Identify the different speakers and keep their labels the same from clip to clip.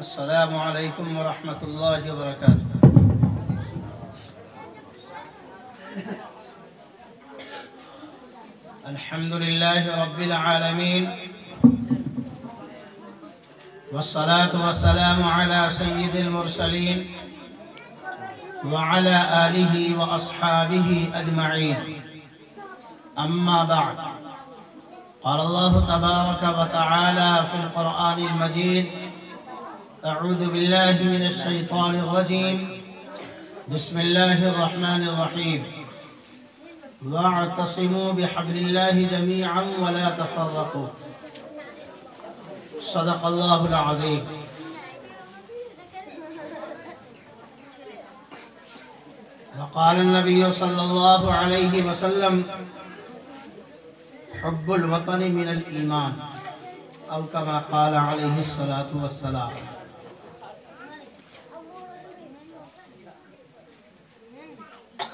Speaker 1: السلام علیکم ورحمۃ اللہ وبرکاتہ۔ الحمد للہ رب العالمین والصلاة والسلام على سید المرسلین وعلى آلہ واصحابہ اجمعین، اما بعد، قال اللہ تبارک وتعالی فی القرآن المجید: اعوذ باللہ من الشیطان الرجیم، بسم اللہ الرحمن الرحیم، واعتصموا بحبل اللہ جميعا ولا تفرقوا، صدق اللہ العظیم۔ وقال النبی صلی اللہ علیہ وسلم: حب الوطن من الایمان، او کما قال علیہ الصلاة والسلام۔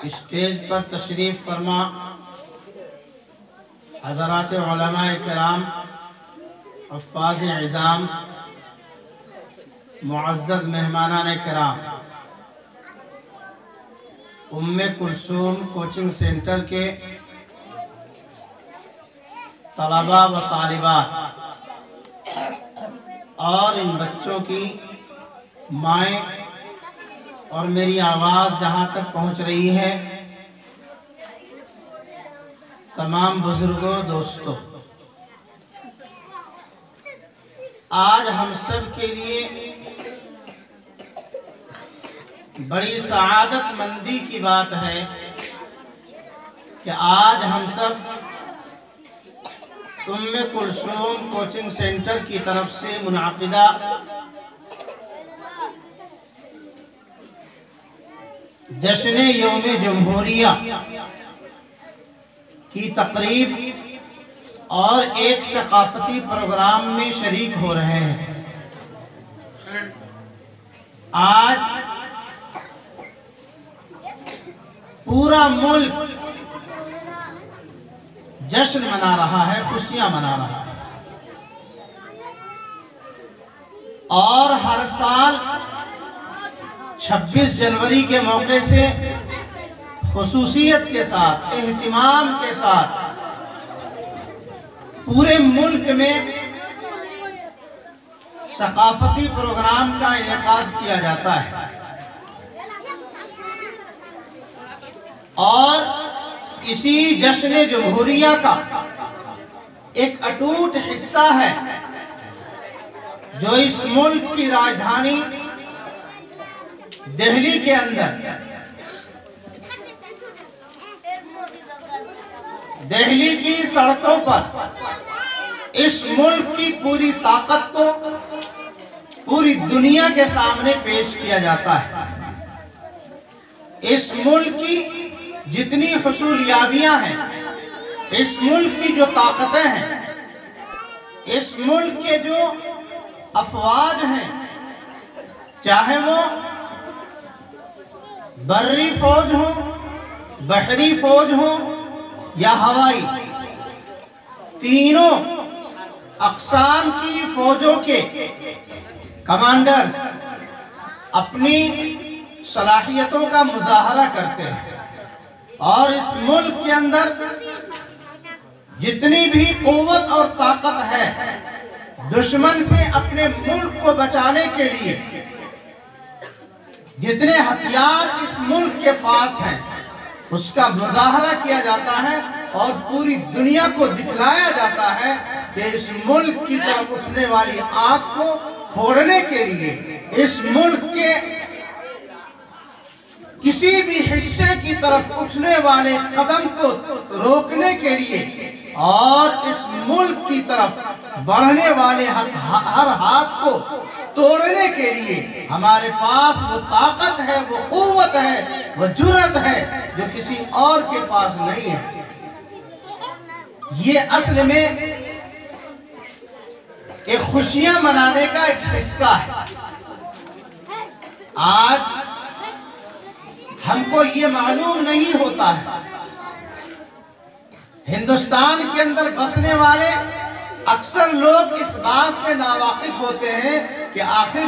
Speaker 1: اسٹیج پر تشریف فرما حضرات علماء کرام، حفاظ عظام، معزز مہمانان کرام، ام کلثوم کوچنگ سینٹر کے طلباء و طالبات اور ان بچوں کی مائیں اور میری آواز جہاں تک پہنچ رہی ہے، تمام بزرگوں، دوستوں، آج ہم سب کے لیے بڑی سعادت مندی کی بات ہے کہ آج ہم سب ام کلثوم کوچنگ سینٹر کی طرف سے منعقدہ جشن یوم جمہوریہ کی تقریب اور ایک ثقافتی پروگرام میں شریک ہو رہے ہیں۔ آج پورا ملک جشن منا رہا ہے، خوشیاں منا رہا ہے، اور ہر سال 26 جنوری کے موقع سے خصوصیت کے ساتھ، اہتمام کے ساتھ پورے ملک میں ثقافتی پروگرام کا انعقاد کیا جاتا ہے، اور اسی جشن جمہوریہ کا ایک اٹوٹ حصہ ہے جو اس ملک کی راجدھانی دہلی کے اندر، دہلی کی سڑکوں پر اس ملک کی پوری طاقت کو پوری دنیا کے سامنے پیش کیا جاتا ہے۔ اس ملک کی جتنی حصولیابیاں ہیں، اس ملک کی جو طاقتیں ہیں، اس ملک کے جو افواج ہیں، چاہے وہ بری فوج ہو، بحری فوج ہو یا ہوائی، تینوں اقسام کی فوجوں کے کمانڈرز اپنی صلاحیتوں کا مظاہرہ کرتے ہیں، اور اس ملک کے اندر جتنی بھی قوت اور طاقت ہے، دشمن سے اپنے ملک کو بچانے کے لیے جتنے ہتھیار اس ملک کے پاس ہیں، اس کا مظاہرہ کیا جاتا ہے اور پوری دنیا کو دکھلایا جاتا ہے کہ اس ملک کی طرف اٹھنے والی آگ کو پھوڑنے کے لیے، اس ملک کے کسی بھی حصے کی طرف اٹھنے والے قدم کو روکنے کے لیے، اور اس ملک کی طرف بڑھنے والے ہر ہاتھ کو توڑنے کے لیے ہمارے پاس وہ طاقت ہے، وہ قوت ہے، وہ جرأت ہے جو کسی اور کے پاس نہیں ہے۔ یہ اصل میں ایک خوشیاں منانے کا ایک حصہ ہے۔ آج ہم کو یہ معلوم نہیں ہوتا ہے، ہندوستان کے اندر بسنے والے اکثر لوگ اس بات سے ناواقف ہوتے ہیں کہ آخر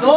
Speaker 1: 2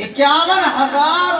Speaker 1: 51,000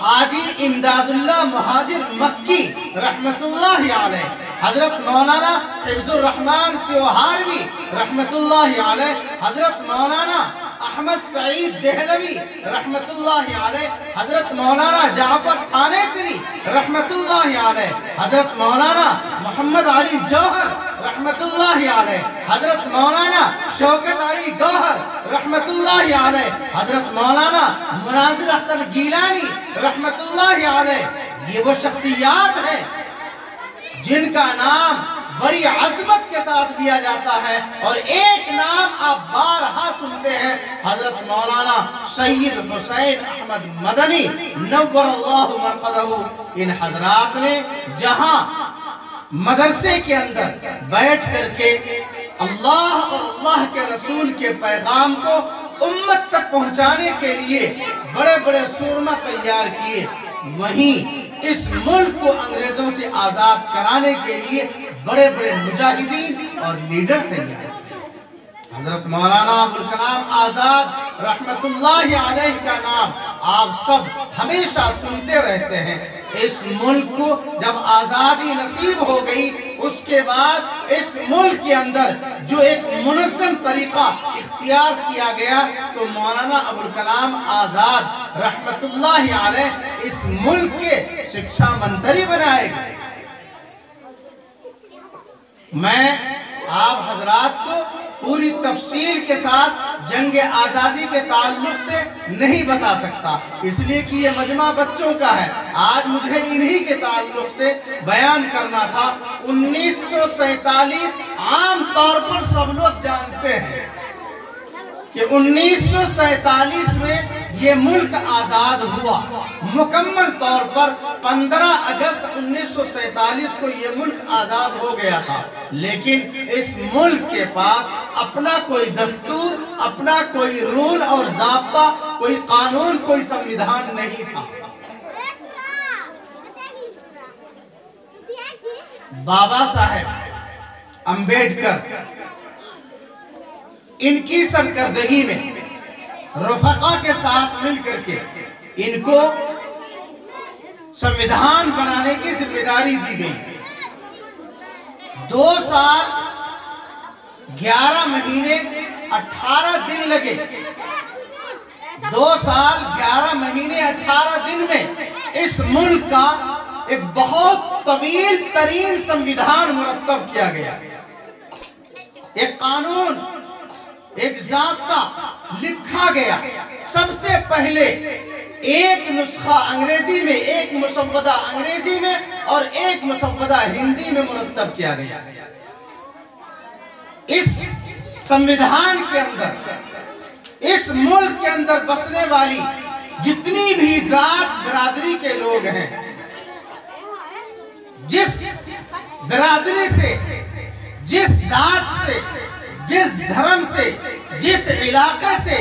Speaker 1: حاجی امداد اللہ مہاجر مکی رحمت اللہ علیہ، حضرت مولانا حفظ الرحمن سیوہاروی رحمت اللہ علیہ، حضرت مولانا احمد سعید دہلوی رحمت اللہ علیہ، حضرت مولانا جعفر تھانیسری رحمت اللہ علیہ، حضرت مولانا محمد علی جوہر رحمت اللہ علیہ، حضرت مولانا شوکت علی گوہر رحمت اللہ علیہ، حضرت مولانا مناظر احسن گیلانی رحمت اللہ علیہ۔ یہ وہ شخصیات ہیں جن کا نام بڑی عظمت کے ساتھ لیا جاتا ہے، اور ایک نام آپ بارہا سنتے ہیں، حضرت مولانا سید حسین احمد مدنی نور اللہ مرقدہ۔ ان حضرات نے جہاں مدرسے کے اندر بیٹھ کر کے اللہ اور اللہ کے رسول کے پیغام کو امت تک پہنچانے کے لیے بڑے بڑے سورما تیار کیے، وہیں اس ملک کو انگریزوں سے آزاد کرانے کے لیے بڑے بڑے مجاہدین اور لیڈر تیار کیے۔ حضرت مولانا ابوالکلام آزاد رحمت اللہ علیہ کا نام آپ سب ہمیشہ سنتے رہتے ہیں۔ اس ملک کو جب آزادی نصیب ہو گئی، اس کے بعد اس ملک کے اندر جو ایک منظم طریقہ اختیار کیا گیا تو مولانا ابوالکلام آزاد رحمت اللہ علیہ اس ملک کے شکشا منتری بنائے گئے۔ میں آپ حضرات کو پوری تفصیل کے ساتھ جنگ آزادی کے تعلق سے نہیں بتا سکتا، اس لیے کہ یہ مجمع بچوں کا ہے۔ آج مجھے انہی کے تعلق سے بیان کرنا تھا۔ 1947 عام طور پر سب لوگ جانتے ہیں کہ 1947 میں یہ ملک آزاد ہوا، مکمل طور پر 15 اگست 1947 کو یہ ملک آزاد ہو گیا تھا، لیکن اس ملک کے پاس اپنا کوئی دستور، اپنا کوئی رول اور ضابطہ، کوئی قانون، کوئی سمویدھان نہیں تھا۔ بابا صاحب امبیڈکر ان کی سرکردگی میں رفقا کے ساتھ مل کر کے ان کو سمویدھان بنانے کی ذمہ داری دی گئی۔ 2 سال 11 مہینے 18 دن لگے۔ 2 سال 11 مہینے 18 دن میں اس ملک کا ایک بہت طویل ترین سمویدھان مرتب کیا گیا، ایک قانون، ایک ضابطہ لکھا گیا۔ سب سے پہلے ایک نسخہ انگریزی میں، ایک مسودہ انگریزی میں اور ایک مسودہ ہندی میں مرتب کیا گیا۔ اس سمویدھان کے اندر، اس ملک کے اندر بسنے والی جتنی بھی ذات برادری کے لوگ ہیں، جس برادری سے، جس ذات سے، جس دھرم سے، جس علاقے سے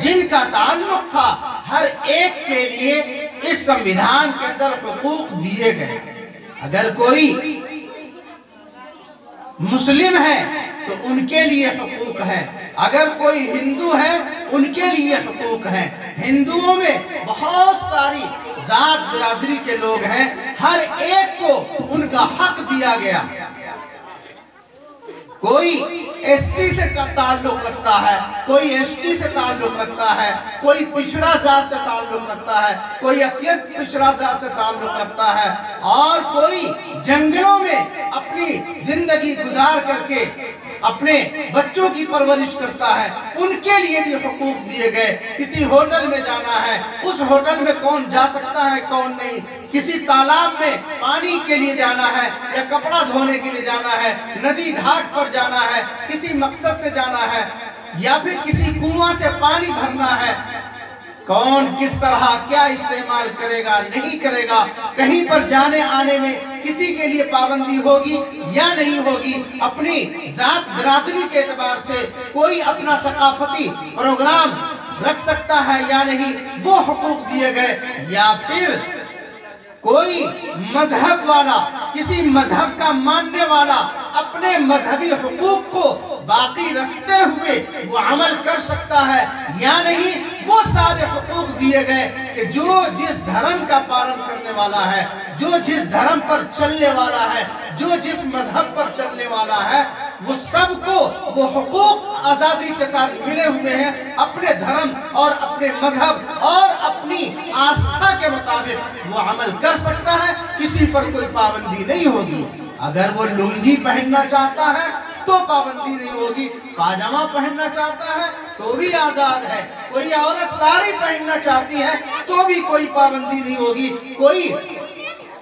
Speaker 1: جن کا تعلق تھا، ہر ایک کے لیے اس سمویدھان کے اندر حقوق دیے گئے۔ اگر کوئی مسلم ہے تو ان کے لیے حقوق ہے، اگر کوئی ہندو ہے ان کے لیے حقوق ہیں۔ ہندوؤں میں بہت ساری ذات برادری کے لوگ ہیں، ہر ایک کو ان کا حق دیا گیا۔ کوئی ایس سی سے تعلق رکھتا ہے، کوئی ایس ٹی سے تعلق رکھتا ہے، کوئی پچھڑا ذات سے تعلق رکھتا ہے، کوئی اقلیت پچھڑا ذات سے تعلق رکھتا ہے، اور کوئی جنگلوں میں اپنی زندگی گزار کر کے اپنے بچوں کی پرورش کرتا ہے۔ ان کے لیے بھی حقوق دیے گئے۔ کسی ہوٹل میں جانا ہے، اس ہوٹل میں کون جا سکتا ہے، کون نہیں۔ کسی تالاب میں پانی کے لیے جانا ہے یا کپڑا دھونے کے لیے جانا ہے، ندی گھاٹ پر جانا ہے، کسی مقصد سے جانا ہے، یا پھر کسی کنواں سے پانی بھرنا ہے، کون کس طرح کیا استعمال کرے گا، نہیں کرے گا، کہیں پر جانے آنے میں کسی کے لیے پابندی ہوگی یا نہیں ہوگی، اپنی ذات برادری کے اعتبار سے کوئی اپنا ثقافتی پروگرام رکھ سکتا ہے یا نہیں، وہ حقوق دیے گئے۔ یا پھر کوئی مذہب والا، کسی مذہب کا ماننے والا اپنے مذہبی حقوق کو باقی رکھتے ہوئے وہ عمل کر سکتا ہے یا نہیں، وہ وہ سارے حقوق دیے گئے کہ جو جس دھرم کا پالن کرنے والا ہے، جو جس دھرم پر چلنے والا ہے، جو جس مذہب پر چلنے والا ہے، وہ سب کو وہ حقوق آزادی کے ساتھ ملے ہوئے ہیں۔ اپنے دھرم اور اپنے مذہب اور اپنی آستھا کے مطابق وہ عمل کر سکتا ہے، کسی پر کوئی پابندی نہیں ہوگی۔ اگر وہ لنگی پہننا چاہتا ہے تو پابندی نہیں ہوگی، پاجامہ پہننا چاہتا ہے تو بھی آزاد ہے، کوئی عورت ساڑی پہننا چاہتی ہے تو بھی کوئی پابندی نہیں ہوگی، کوئی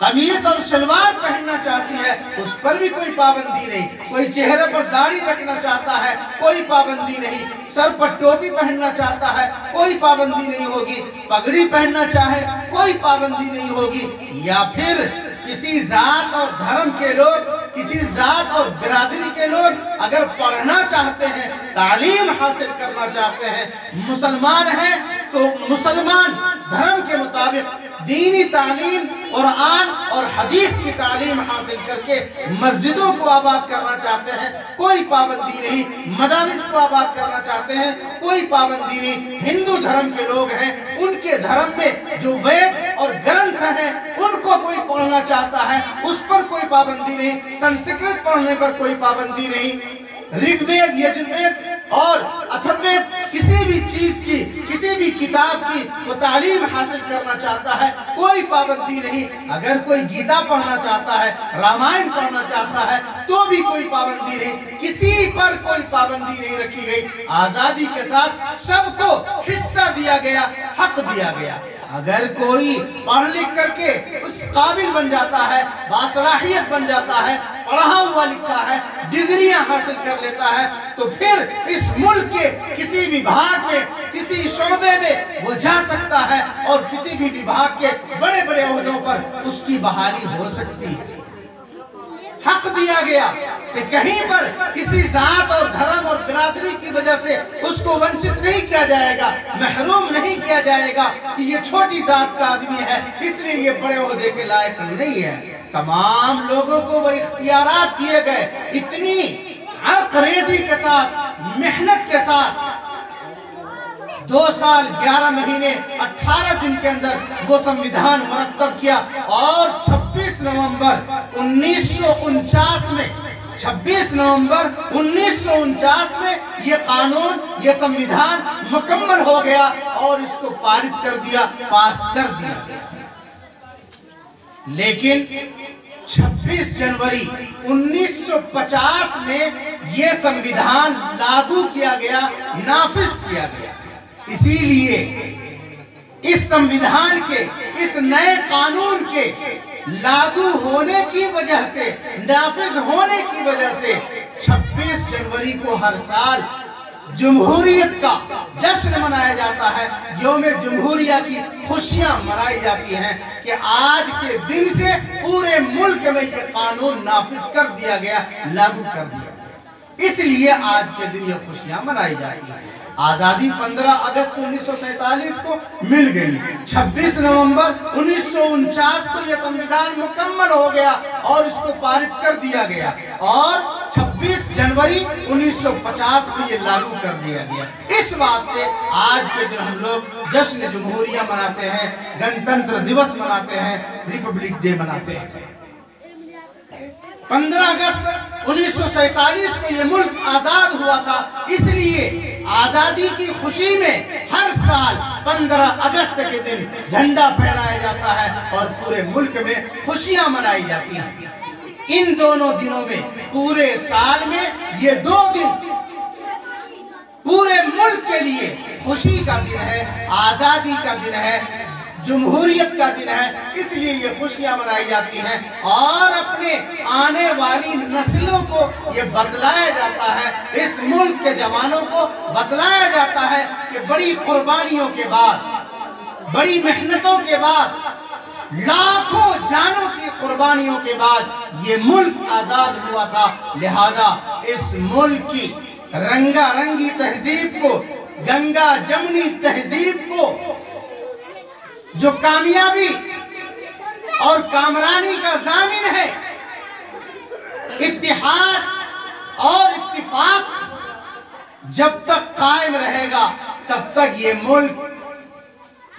Speaker 1: قمیص اور شلوار پہننا چاہتی ہے اس پر بھی کوئی پابندی نہیں، کوئی چہرے پر داڑھی رکھنا چاہتا ہے کوئی پابندی نہیں، سر پر ٹوپی پہننا چاہتا ہے کوئی پابندی نہیں ہوگی، پگڑی پہننا چاہے کوئی پابندی نہیں ہوگی۔ یا پھر کسی ذات اور دھرم کے لوگ، کسی ذات اور برادری کے لوگ اگر پڑھنا چاہتے ہیں، تعلیم حاصل کرنا چاہتے ہیں، مسلمان ہیں تو مسلمان دھرم کے مطابق دینی تعلیم، قرآن اور حدیث کی تعلیم حاصل کر کے مسجدوں کو آباد کرنا چاہتے ہیں، کوئی پابندی نہیں، مدارس کو آباد کرنا چاہتے ہیں کوئی پابندی نہیں۔ ہندو دھرم کے لوگ ہیں، ان کے دھرم میں جو وید اور گرنتھ ہیں ان کو کوئی پڑھنا چاہتا ہے اس پر کوئی پابندی نہیں، سنسکرت پڑھنے پر کوئی پابندی نہیں، رگ وید، یجروید اور اتھروید کسی بھی چیز کی، کسی بھی کتاب کی وہ تعلیم حاصل کرنا چاہتا ہے کوئی پابندی نہیں۔ اگر کوئی گیتا پڑھنا چاہتا ہے، رامائن پڑھنا چاہتا ہے تو بھی کوئی پابندی نہیں، کسی پر کوئی پابندی نہیں رکھی گئی، آزادی کے ساتھ سب کو حصہ دیا گیا، حق دیا گیا۔ اگر کوئی پڑھ لکھ کر کے اس قابل بن جاتا ہے، باصلاحیت بن جاتا ہے، پڑھا ہوا لکھا ہے، ڈگریاں حاصل کر لیتا ہے تو پھر اس ملک کے کسی بھی بھاگ میں، کسی شعبے میں وہ جا سکتا ہے اور کسی بھی وبھاگ کے بڑے بڑے عہدوں پر اس کی بحالی ہو سکتی ہے۔ حق دیا گیا کہ کہیں پر کسی ذات اور دھرم اور برادری کی وجہ سے اس کو ونچت نہیں کیا جائے گا، محروم نہیں کیا جائے گا کہ یہ چھوٹی ذات کا آدمی ہے اس لیے یہ بڑے عہدے کے لائق نہیں ہے۔ تمام لوگوں کو وہ اختیارات دیے گئے، اتنی عرق ریزی کے ساتھ، محنت کے ساتھ 2 سال 11 مہینے 18 دن کے اندر وہ سمویدھان مرتب کیا اور 26 نومبر 1949 میں 26 نومبر 1949 میں یہ قانون، یہ سمویدھان مکمل ہو گیا اور اس کو پارت کر دیا، پاس کر دیا۔ لیکن 26 جنوری 1950 میں یہ سمویدھان لاگو کیا گیا، نافذ کیا گیا۔ اسی لیے اس سمویدھان کے، اس نئے قانون کے لاگو ہونے کی وجہ سے، نافذ ہونے کی وجہ سے 26 جنوری کو ہر سال جمہوریت کا جشن منایا جاتا ہے، یوم جمہوریہ کی خوشیاں منائی جاتی ہیں کہ آج کے دن سے پورے ملک میں یہ قانون نافذ کر دیا گیا، لاگو کر دیا گیا، اس لیے آج کے دن یہ خوشیاں منائی جاتی ہیں۔ آزادی 15 اگست 1947 کو مل گئی، 26 نومبر 1949 کو یہ سمویدھان مکمل ہو گیا اور اس کو پارت کر دیا گیا اور 26 جنوری 1950 میں یہ لاگو کر دیا گیا۔ اس واسطے آج کے دن ہم لوگ جشن جمہوریہ مناتے ہیں، گنتنتر دیوس مناتے ہیں، ریپبلک ڈے مناتے ہیں۔ 15 اگست 1947 کو یہ ملک آزاد ہوا تھا، اس لیے آزادی کی خوشی میں ہر سال 15 اگست کے دن جھنڈا پھہرایا جاتا ہے اور پورے ملک میں خوشیاں منائی جاتی ہیں۔ ان دونوں دنوں میں، پورے سال میں یہ 2 دن پورے ملک کے لیے خوشی کا دن ہے، آزادی کا دن ہے، جمہوریت کا دن ہے، اس لیے یہ خوشیاں منائی جاتی ہیں اور اپنے آنے والی نسلوں کو یہ بتلایا جاتا ہے، اس ملک کے جوانوں کو بتلایا جاتا ہے کہ بڑی قربانیوں کے بعد، بڑی محنتوں کے بعد، لاکھوں جانوں کی قربانیوں کے بعد یہ ملک آزاد ہوا تھا۔ لہذا اس ملک کی رنگا رنگی تہذیب کو، گنگا جمنی تہذیب کو، جو کامیابی اور کامرانی کا ضامن ہے، اتحاد اور اتفاق جب تک قائم رہے گا تب تک یہ ملک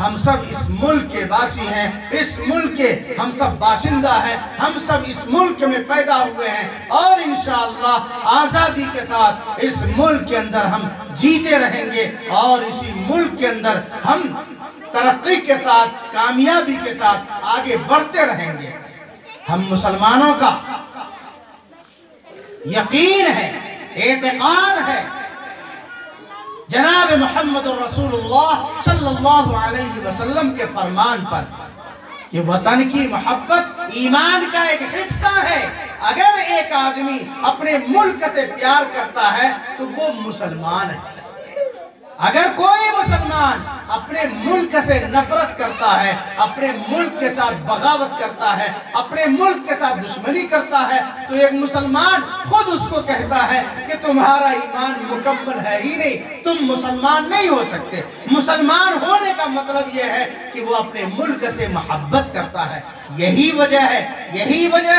Speaker 1: ہم سب اس ملک کے باسی ہیں، اس ملک کے ہم سب باشندہ ہیں، ہم سب اس ملک میں پیدا ہوئے ہیں، اور انشاءاللہ آزادی کے ساتھ اس ملک کے اندر ہم جیتے رہیں گے، اور اسی ملک کے اندر ہم ترقی کے ساتھ، کامیابی کے ساتھ آگے بڑھتے رہیں گے۔ ہم مسلمانوں کا یقین ہے، اعتقاد ہے جناب محمد رسول اللہ صلی اللہ علیہ وسلم کے فرمان پر کہ وطن کی محبت ایمان کا ایک حصہ ہے۔ اگر ایک آدمی اپنے ملک سے پیار کرتا ہے تو وہ مسلمان ہے۔ اگر کوئی مسلمان اپنے ملک سے نفرت کرتا ہے، اپنے ملک کے ساتھ بغاوت کرتا ہے، اپنے ملک کے ساتھ دشمنی کرتا ہے، تو ایک مسلمان خود اس کو کہتا ہے کہ تمہارا ایمان مکمل ہے ہی نہیں، تم مسلمان نہیں ہو سکتے۔ مسلمان ہونے کا مطلب یہ ہے کہ وہ اپنے ملک سے محبت کرتا ہے۔ یہی وجہ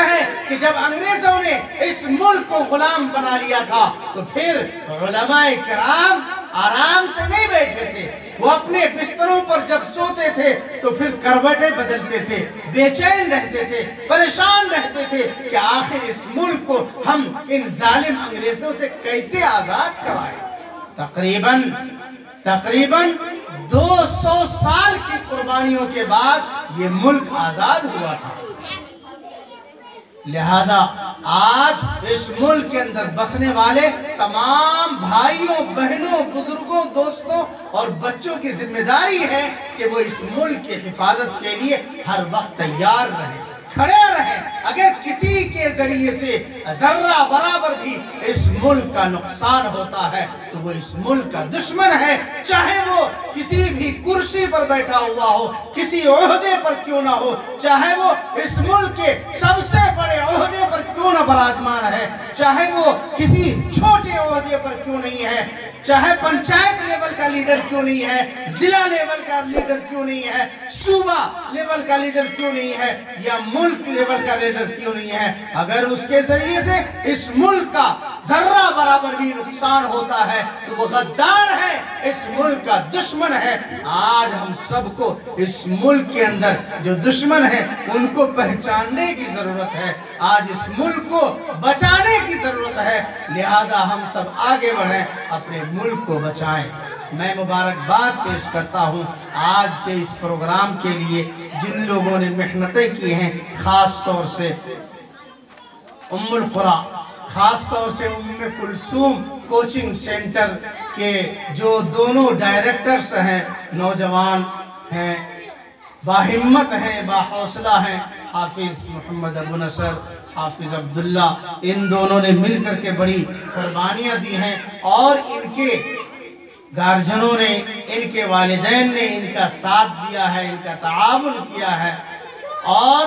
Speaker 1: ہے کہ جب انگریزوں نے اس ملک کو غلام بنا لیا تھا تو پھر علماء کرام آرام سے نہیں بیٹھے تھے، وہ اپنے بستروں پر جب سوتے تھے تو پھر کروٹیں بدلتے تھے، بے چین رہتے تھے، پریشان رہتے تھے کہ آخر اس ملک کو ہم ان ظالم انگریزوں سے کیسے آزاد کرائیں۔ تقریباً 200 سال کی قربانیوں کے بعد یہ ملک آزاد ہوا تھا۔ لہذا آج اس ملک کے اندر بسنے والے تمام بھائیوں، بہنوں، بزرگوں، دوستوں اور بچوں کی ذمہ داری ہے کہ وہ اس ملک کی حفاظت کے لیے ہر وقت تیار رہیں، کھڑے رہیں۔ اگر کسی کے ذریعے سے ذرہ برابر بھی اس ملک کا نقصان ہوتا ہے تو وہ اس ملک کا دشمن ہے، چاہے وہ کسی بھی کرسی پر بیٹھا ہوا ہو، کسی عہدے پر کیوں نہ ہو، چاہے وہ اس ملک کے سب سے بڑے عہدے پر کیوں نہ براجمان ہے، چاہے وہ کسی چھوٹے عہدے پر کیوں نہیں ہے، چاہے پنچایت لیول کا لیڈر کیوں نہیں ہے، ضلع لیول کا لیڈر کیوں نہیں ہے، صوبہ لیول کا لیڈر کیوں نہیں ہے، یا ملک لیول کا لیڈر کیوں نہیں ہے، اگر اس کے ذریعے سے اس ملک کا ذرہ برابر بھی نقصان ہوتا ہے تو وہ غدار ہے، اس ملک کا دشمن ہے۔ آج ہم سب کو اس ملک کے اندر جو دشمن ہیں ان کو پہچاننے کی ضرورت ہے، آج اس ملک کو بچانے کی ضرورت ہے، لہذا ہم سب آگے بڑھیں، اپنے ملک کو بچائیں۔ میں مبارکباد پیش کرتا ہوں آج کے اس پروگرام کے لیے جن لوگوں نے محنتیں کی ہیں، خاص طور سے ام القریٰ، خاص طور سے ام کلثوم کوچنگ سینٹر کے جو دونوں ڈائریکٹرز ہیں، نوجوان ہیں، باہمت ہیں، باحوصلہ ہیں، حافظ محمد ابو نصر، حافظ عبداللہ، ان دونوں نے مل کر کے بڑی قربانیاں دی ہیں، اور ان کے گارجنوں نے، ان کے والدین نے ان کا ساتھ دیا ہے، ان کا تعاون کیا ہے، اور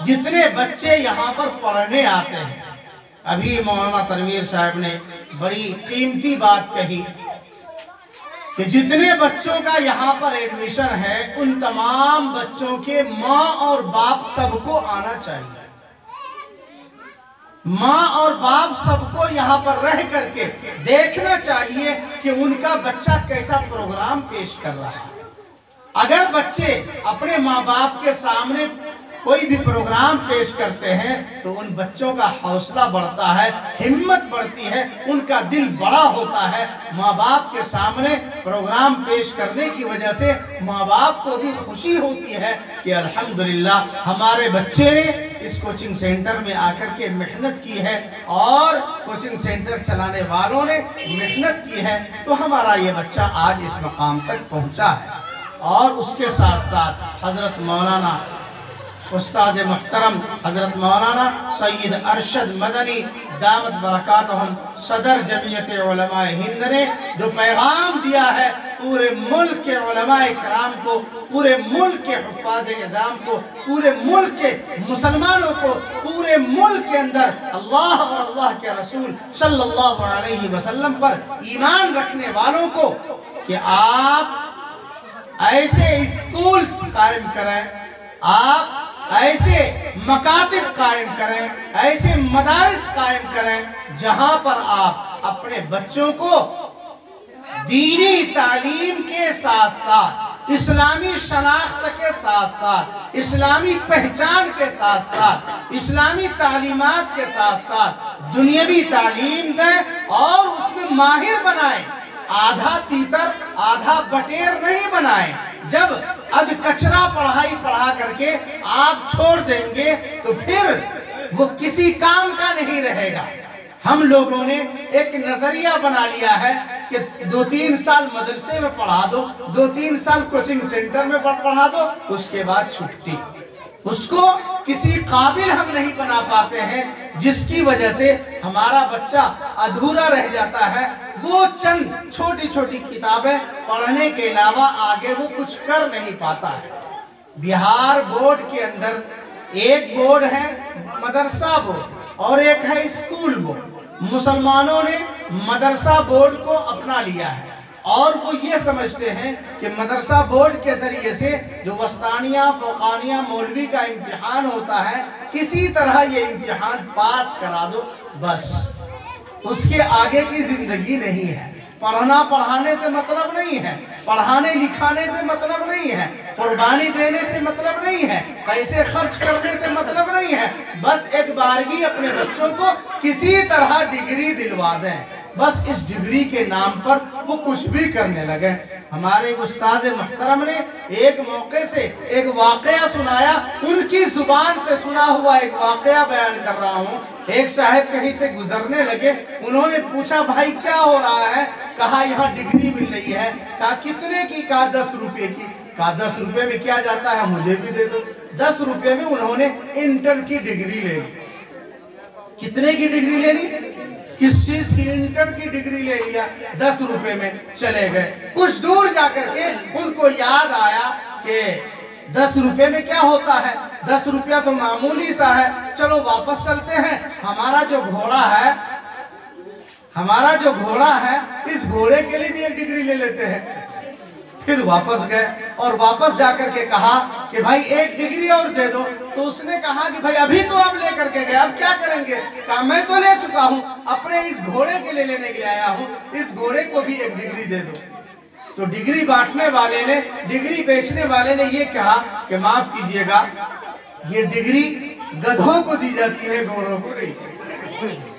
Speaker 1: جتنے بچے یہاں پر پڑھنے آتے ہیں، ابھی مولانا تنویر صاحب نے بڑی قیمتی بات کہی کہ جتنے بچوں کا یہاں پر ایڈمیشن ہے ان تمام بچوں کے ماں اور باپ سب کو آنا چاہیے، ماں اور باپ سب کو یہاں پر رہ کر کے دیکھنا چاہیے کہ ان کا بچہ کیسا پروگرام پیش کر رہا ہے۔ اگر بچے اپنے ماں باپ کے سامنے کوئی بھی پروگرام پیش کرتے ہیں تو ان بچوں کا حوصلہ بڑھتا ہے، ہمت بڑھتی ہے، ان کا دل بڑا ہوتا ہے۔ ماں باپ کے سامنے پروگرام پیش کرنے کی وجہ سے ماں باپ کو بھی خوشی ہوتی ہے کہ الحمدللہ ہمارے بچے نے اس کوچنگ سینٹر میں آ کر کے محنت کی ہے، اور کوچنگ سینٹر چلانے والوں نے محنت کی ہے، تو ہمارا یہ بچہ آج اس مقام تک پہنچا ہے۔ اور اس کے ساتھ ساتھ حضرت مولانا استاد محترم حضرت مولانا سید ارشد مدنی دامت برکاتہم صدر جمعیت علماء ہند نے جو پیغام دیا ہے پورے ملک کے علماء کرام کو، پورے ملک کے حفاظ اعظام کو، پورے ملک کے مسلمانوں کو، پورے ملک کے اندر اللہ اور اللہ کے رسول صلی اللہ علیہ وسلم پر ایمان رکھنے والوں کو کہ آپ ایسے اسکولز قائم کریں، آپ ایسے مکاتب قائم کریں، ایسے مدارس قائم کریں جہاں پر آپ اپنے بچوں کو دینی تعلیم کے ساتھ ساتھ اسلامی شناخت کے ساتھ ساتھ، اسلامی پہچان کے ساتھ ساتھ، اسلامی تعلیمات کے ساتھ ساتھ دنیاوی تعلیم دیں اور اس میں ماہر بنائیں، آدھا تیتر آدھا بٹیر نہیں بنائیں۔ جب ادھ کچرا پڑھائی پڑھا کر کے آپ چھوڑ دیں گے تو پھر وہ کسی کام کا نہیں رہے گا۔ ہم لوگوں نے ایک نظریہ بنا لیا ہے کہ 2-3 سال مدرسے میں پڑھا دو، 2-3 سال کوچنگ سینٹر میں پڑھا دو، اس کے بعد چھٹی۔ اس کو کسی قابل ہم نہیں بنا پاتے ہیں، جس کی وجہ سے ہمارا بچہ ادھورا رہ جاتا ہے۔ وہ چند چھوٹی چھوٹی کتابیں پڑھنے کے علاوہ آگے وہ کچھ کر نہیں پاتا ہے۔ بہار بورڈ کے اندر ایک بورڈ ہے مدرسہ بورڈ اور ایک ہے اسکول بورڈ۔ مسلمانوں نے مدرسہ بورڈ کو اپنا لیا ہے اور وہ یہ سمجھتے ہیں کہ مدرسہ بورڈ کے ذریعے سے جو وسطانیہ فوقانیہ مولوی کا امتحان ہوتا ہے، کسی طرح یہ امتحان پاس کرا دو بس، اس کے آگے کی زندگی نہیں ہے۔ پڑھنا پڑھانے سے مطلب نہیں ہے، پڑھانے لکھانے سے مطلب نہیں ہے، قربانی دینے سے مطلب نہیں ہے، پیسے خرچ کرنے سے مطلب نہیں ہے، بس ایک بارگی اپنے بچوں کو کسی طرح ڈگری دلوا دیں، بس اس ڈگری کے نام پر وہ کچھ بھی کرنے لگے۔ ہمارے استاد محترم نے ایک موقع سے ایک واقعہ سنایا، ان کی زبان سے سنا ہوا ایک واقعہ بیان کر رہا ہوں۔ ایک صاحب کہیں سے گزرنے لگے، انہوں نے پوچھا بھائی کیا ہو رہا ہے؟ کہا یہاں ڈگری مل رہی ہے۔ کہا کتنے کی؟ کہا 10 روپے کی۔ کہا 10 روپے میں کیا جاتا ہے؟ مجھے بھی دے دو۔ 10 روپے میں انہوں نے انٹر کی ڈگری لے لی۔ کتنے کی ڈگری لے لی؟ کس چیز کی؟ انٹر کی ڈگری لے لیا، 10 روپے میں چلے گئے۔ کچھ دور جا کر کے ان کو یاد آیا کہ 10 روپے میں کیا ہوتا ہے؟ 10 روپیہ تو معمولی سا ہے، چلو واپس چلتے ہیں، ہمارا جو گھوڑا ہے اس گھوڑے کے لیے بھی ایک ڈگری لے لیتے ہیں۔ پھر واپس گئے اور واپس جا کر کے کہا کہ بھائی ایک ڈگری اور دے دو۔ تو اس نے کہا کہ بھائی ابھی تو آپ لے کر کے گئے، اب کیا کریں گے؟ کہا میں تو لے چکا ہوں، اپنے اس گھوڑے کے لیے لینے کے لیے آیا ہوں، اس گھوڑے کو بھی ایک ڈگری دے دو۔ تو ڈگری بانٹنے والے نے، ڈگری بیچنے والے نے یہ کہا کہ معاف کیجئے گا، یہ ڈگری گدھوں کو دی جاتی ہے، گھوڑوں کو نہیں۔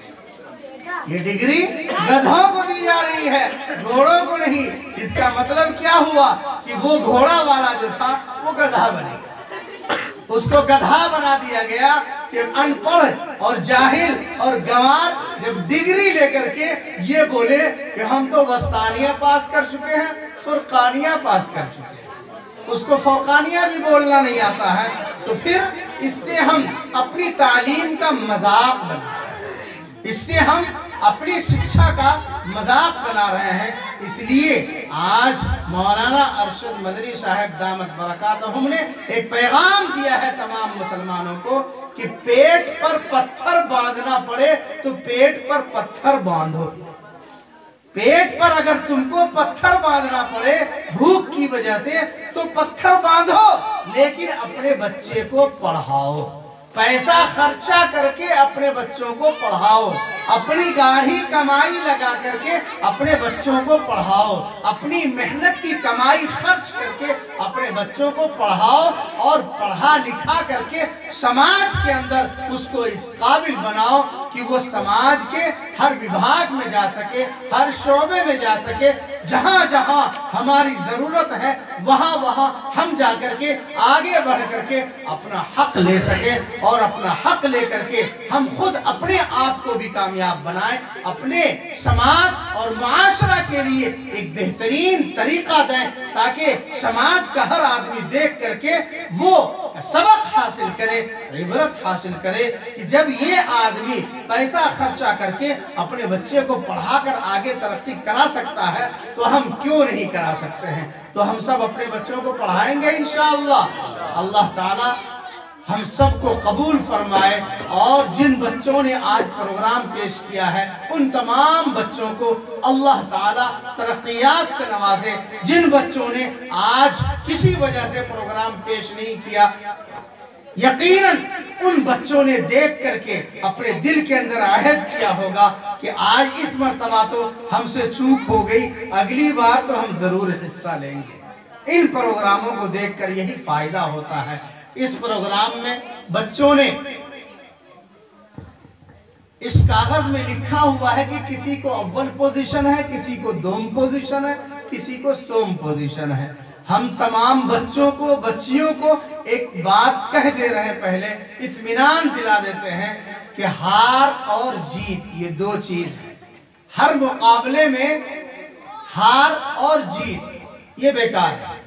Speaker 1: یہ ڈگری گدھوں کو دی جا رہی ہے، گھوڑوں کو نہیں۔ اس کا مطلب کیا ہوا کہ وہ گھوڑا والا جو تھا وہ گدھا بنے گا، اس کو گدھا بنا دیا گیا کہ ان پڑھ اور جاہل اور گنوار جب ڈگری لے کر کے یہ بولے کہ ہم تو وسطانیہ پاس کر چکے ہیں، فرقانیہ پاس کر چکے ہیں، اس کو فوقانیہ بھی بولنا نہیں آتا ہے، تو پھر اس سے ہم اپنی تعلیم کا مذاق بنا رہے ہیں، اس سے ہم اپنی شکشا کا مذاق بنا رہے ہیں۔ اس لیے آج مولانا ارشد مدنی صاحب دامت برکاتہم نے ایک پیغام دیا ہے تمام مسلمانوں کو کہ پیٹ پر پتھر باندھنا پڑے تو پیٹ پر پتھر باندھو۔ پیٹ پر اگر تم کو پتھر باندھنا پڑے بھوک کی وجہ سے تو پتھر باندھو، لیکن اپنے بچے کو پڑھاؤ، پیسہ خرچہ کر کے اپنے بچوں کو پڑھاؤ، اپنی گاڑھی کمائی لگا کر کے اپنے بچوں کو پڑھاؤ، اپنی محنت کی کمائی خرچ کر کے اپنے بچوں کو پڑھاؤ، اور پڑھا لکھا کر کے سماج کے اندر اس کو اس قابل بناؤ کہ وہ سماج کے ہر وبھاگ میں جا سکے، ہر شعبے میں جا سکے، جہاں جہاں ہماری ضرورت ہے وہاں وہاں ہم جا کر کے آگے بڑھ کر کے اپنا حق لے سکے، اور اپنا حق لے کر کے ہم خود اپنے آپ کو بھی کامیاب بنائیں، اپنے سماج اور معاشرہ کے لیے ایک بہترین طریقہ دیں، تاکہ سماج کا ہر آدمی دیکھ کر کے وہ سبق حاصل کرے، عبرت حاصل کرے کہ جب یہ آدمی پیسہ خرچہ کر کے اپنے بچے کو پڑھا کر آگے ترقی کرا سکتا ہے تو ہم کیوں نہیں کرا سکتے ہیں؟ تو ہم سب اپنے بچوں کو پڑھائیں گے انشاءاللہ۔ اللہ تعالی ہم سب کو قبول فرمائے، اور جن بچوں نے آج پروگرام پیش کیا ہے ان تمام بچوں کو اللہ تعالیٰ ترقیات سے نوازے۔ جن بچوں نے آج کسی وجہ سے پروگرام پیش نہیں کیا، یقیناً ان بچوں نے دیکھ کر کے اپنے دل کے اندر عہد کیا ہوگا کہ آج اس مرتبہ تو ہم سے چوک ہو گئی، اگلی بار تو ہم ضرور حصہ لیں گے۔ ان پروگراموں کو دیکھ کر یہی فائدہ ہوتا ہے۔ اس پروگرام میں بچوں نے اس کاغذ میں لکھا ہوا ہے کہ کسی کو اول پوزیشن ہے، کسی کو دوم پوزیشن ہے، کسی کو سوم پوزیشن ہے۔ ہم تمام بچوں کو، بچیوں کو ایک بات کہہ دے رہے ہیں، پہلے اطمینان دلا دیتے ہیں کہ ہار اور جیت یہ دو چیز ہیں۔ ہر مقابلے میں ہار اور جیت یہ بیکار ہے،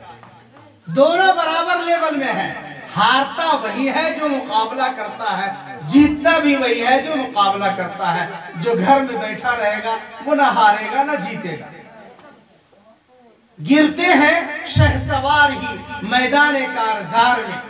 Speaker 1: دونوں برابر لیول میں ہیں۔ ہارتا وہی ہے جو مقابلہ کرتا ہے، جیتتا بھی وہی ہے جو مقابلہ کرتا ہے۔ جو گھر میں بیٹھا رہے گا وہ نہ ہارے گا نہ جیتے گا۔ گرتے ہیں شہسوار ہی میدان کارزار میں،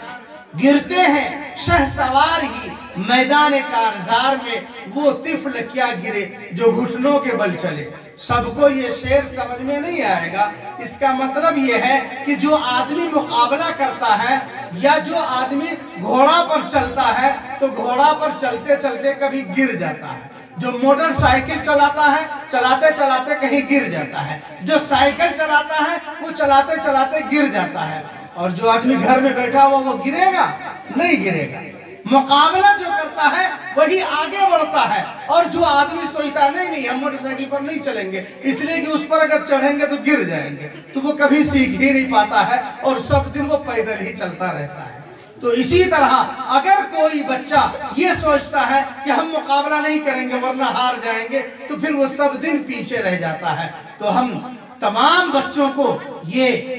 Speaker 1: گرتے ہیں شہسوار ہی میدان کارزار میں، وہ طفل کیا گرے جو گھٹنوں کے بل چلے۔ سب کو یہ شعر سمجھ میں نہیں آئے گا۔ اس کا مطلب یہ ہے کہ جو آدمی مقابلہ کرتا ہے یا جو آدمی گھوڑا پر چلتا ہے تو گھوڑا پر چلتے چلتے کبھی گر جاتا ہے۔ جو موٹر سائیکل چلاتا ہے چلاتے چلاتے کہیں گر جاتا ہے۔ جو سائیکل چلاتا ہے وہ چلاتے چلاتے گر جاتا ہے۔ اور جو آدمی گھر میں بیٹھا ہوا وہ گرے گا؟ نہیں گرے گا۔ مقابلہ جو کرتا ہے وہی آگے بڑھتا ہے، اور جو آدمی سوچتا نہیں ہم موٹر سائیکل پر نہیں چلیں گے اس لیے کہ اس پر اگر چڑھیں گے تو گر جائیں گے، تو وہ کبھی سیکھ ہی نہیں پاتا ہے اور سب دن وہ پیدل ہی چلتا رہتا ہے۔ تو اسی طرح اگر کوئی بچہ یہ سوچتا ہے کہ ہم مقابلہ نہیں کریں گے ورنہ ہار جائیں گے تو پھر وہ سب دن پیچھے رہ جاتا ہے۔ تو ہم تمام بچوں کو یہ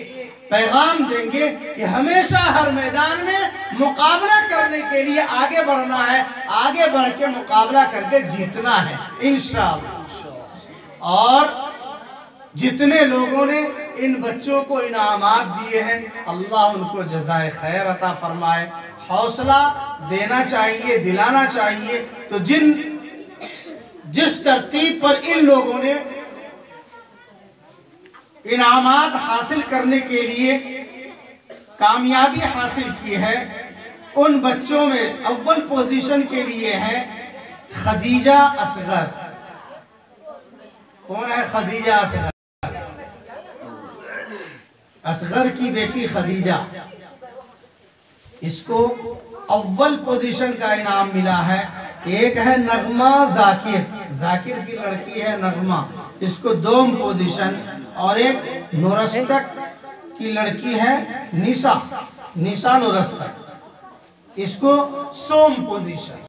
Speaker 1: پیغام دیں گے کہ ہمیشہ ہر میدان میں مقابلہ کرنے کے لیے آگے بڑھنا ہے، آگے بڑھ کے مقابلہ کر کے جیتنا ہے انشاءاللہ۔ اور جتنے لوگوں نے ان بچوں کو انعامات دیے ہیں اللہ ان کو جزائے خیر عطا فرمائے۔ حوصلہ دینا چاہیے، دلانا چاہیے۔ تو جس ترتیب پر ان لوگوں نے انعامات حاصل کرنے کے لیے کامیابی حاصل کی ہے، ان بچوں میں اول پوزیشن کے لیے ہے خدیجہ اصغر۔ کون ہے خدیجہ اصغر؟ اصغر کی بیٹی خدیجہ، اس کو اول پوزیشن کا انعام ملا ہے۔ ایک ہے نغمہ ذاکر، ذاکر کی لڑکی ہے نغمہ، اس کو دوم پوزیشن، اور ایک نورستک کی لڑکی ہے نسا نورستک، اس کو سوم پوزیشن۔